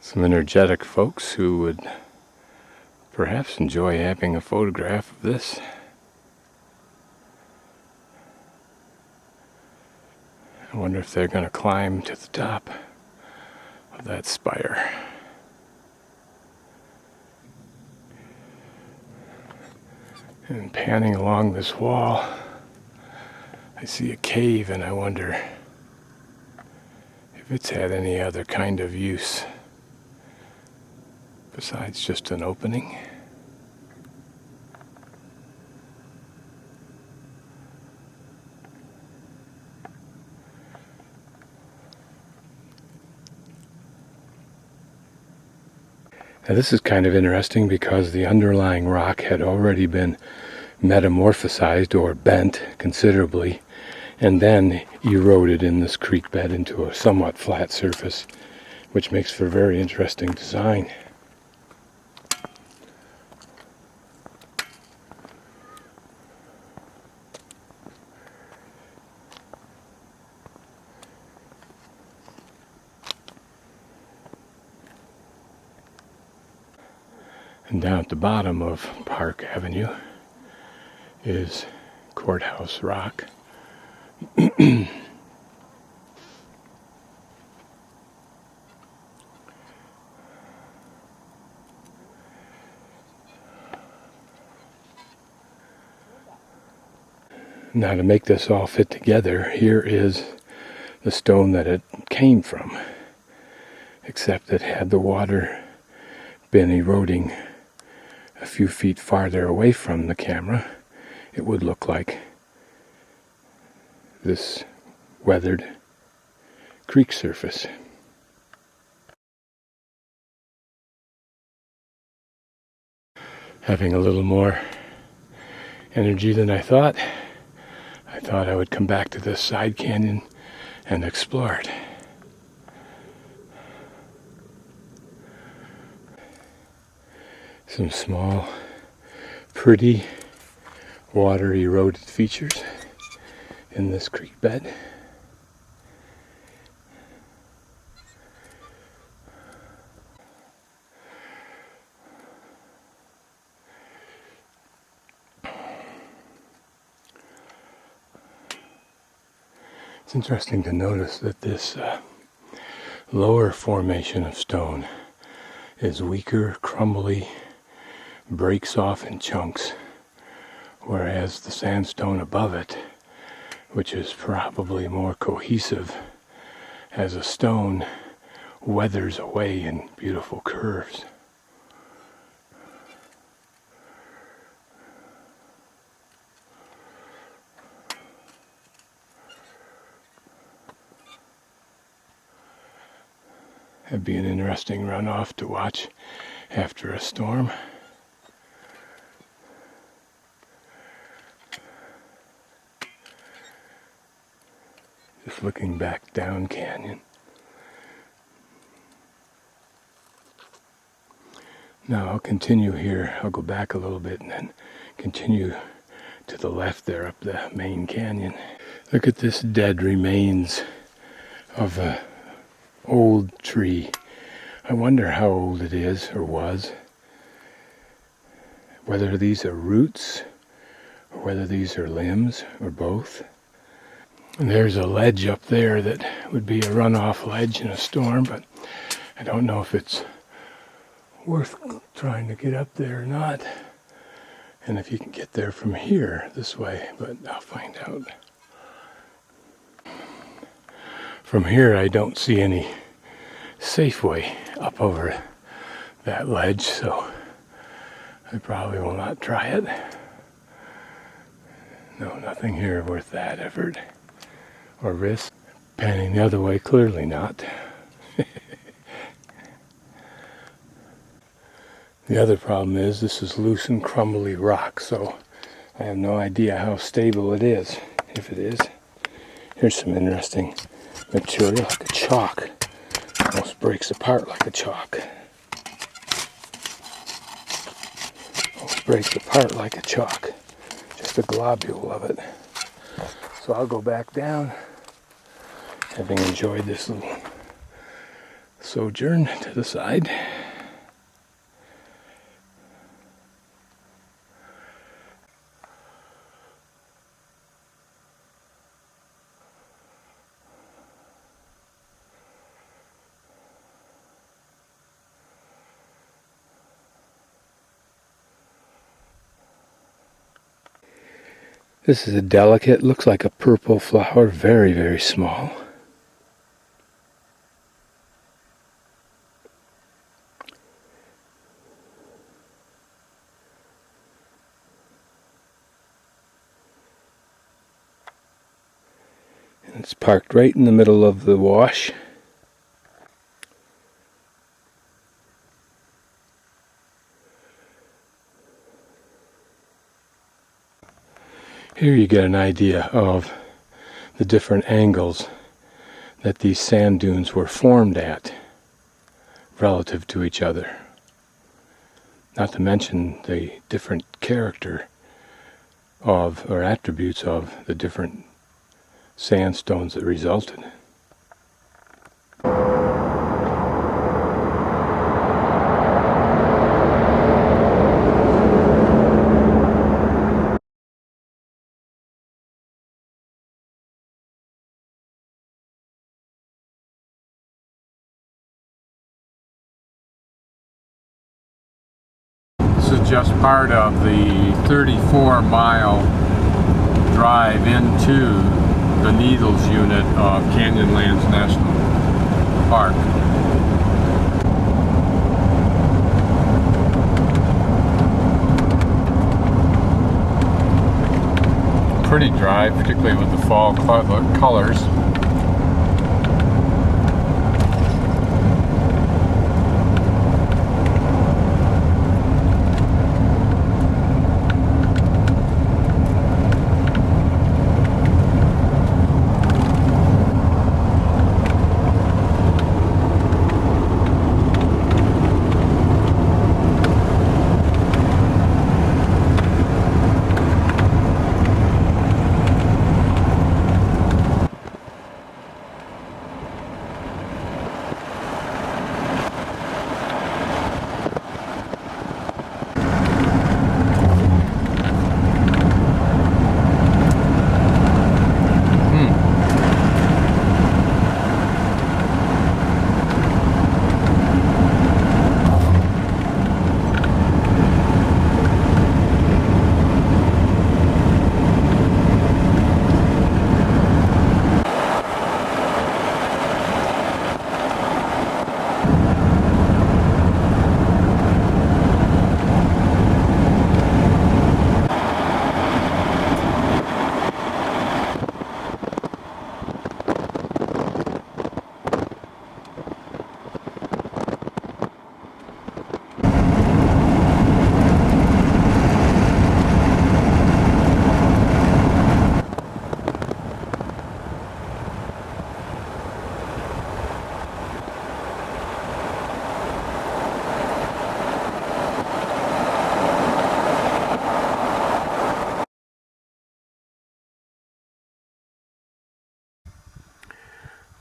Some energetic folks who would perhaps enjoy having a photograph of this. I wonder if they're going to climb to the top of that spire. And panning along this wall, I see a cave, and I wonder if it's had any other kind of use besides just an opening. Now this is kind of interesting because the underlying rock had already been metamorphosized or bent considerably and then eroded in this creek bed into a somewhat flat surface, which makes for a very interesting design. And down at the bottom of Park Avenue is Courthouse Rock. Now, to make this all fit together, here is the stone that it came from, except that had the water been eroding a few feet farther away from the camera, it would look like this weathered creek surface. Having a little more energy than I thought I would come back to this side canyon and explore it. Some small, pretty, water eroded features in this creek bed. It's interesting to notice that this lower formation of stone is weaker, crumbly, breaks off in chunks, whereas the sandstone above it, which is probably more cohesive as a stone, weathers away in beautiful curves. That'd be an interesting runoff to watch after a storm. Just looking back down canyon. Now I'll continue here. I'll go back a little bit and then continue to the left there up the main canyon. Look at this dead remains of a old tree. I wonder how old it is or was. Whether these are roots or whether these are limbs or both. And there's a ledge up there that would be a runoff ledge in a storm, but I don't know if it's worth trying to get up there or not. And if you can get there from here this way, but I'll find out. From here, I don't see any safe way up over that ledge, so I probably will not try it. No, nothing here worth that effort or risk. Panning the other way, clearly not. The other problem is this is loose and crumbly rock, so I have no idea how stable it is, if it is. Here's some interesting material, like a chalk. Almost breaks apart like a chalk. Almost breaks apart like a chalk. Just a globule of it. So I'll go back down, having enjoyed this little sojourn to the side. This is a delicate, looks like a purple flower, very, very small. And it's parked right in the middle of the wash. Here you get an idea of the different angles that these sand dunes were formed at relative to each other. Not to mention the different character of, or attributes of, the different sandstones that resulted. This is just part of the 34-mile drive into the Needles unit of Canyonlands National Park. Pretty drive, particularly with the fall colors.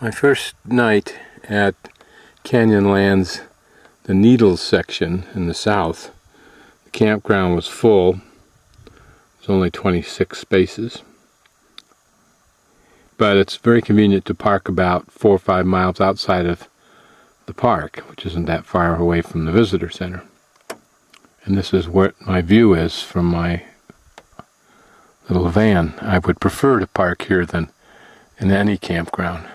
My first night at Canyonlands, the Needles section in the south, the campground was full. There's only 26 spaces. But it's very convenient to park about 4 or 5 miles outside of the park, which isn't that far away from the visitor center. And this is what my view is from my little van. I would prefer to park here than in any campground.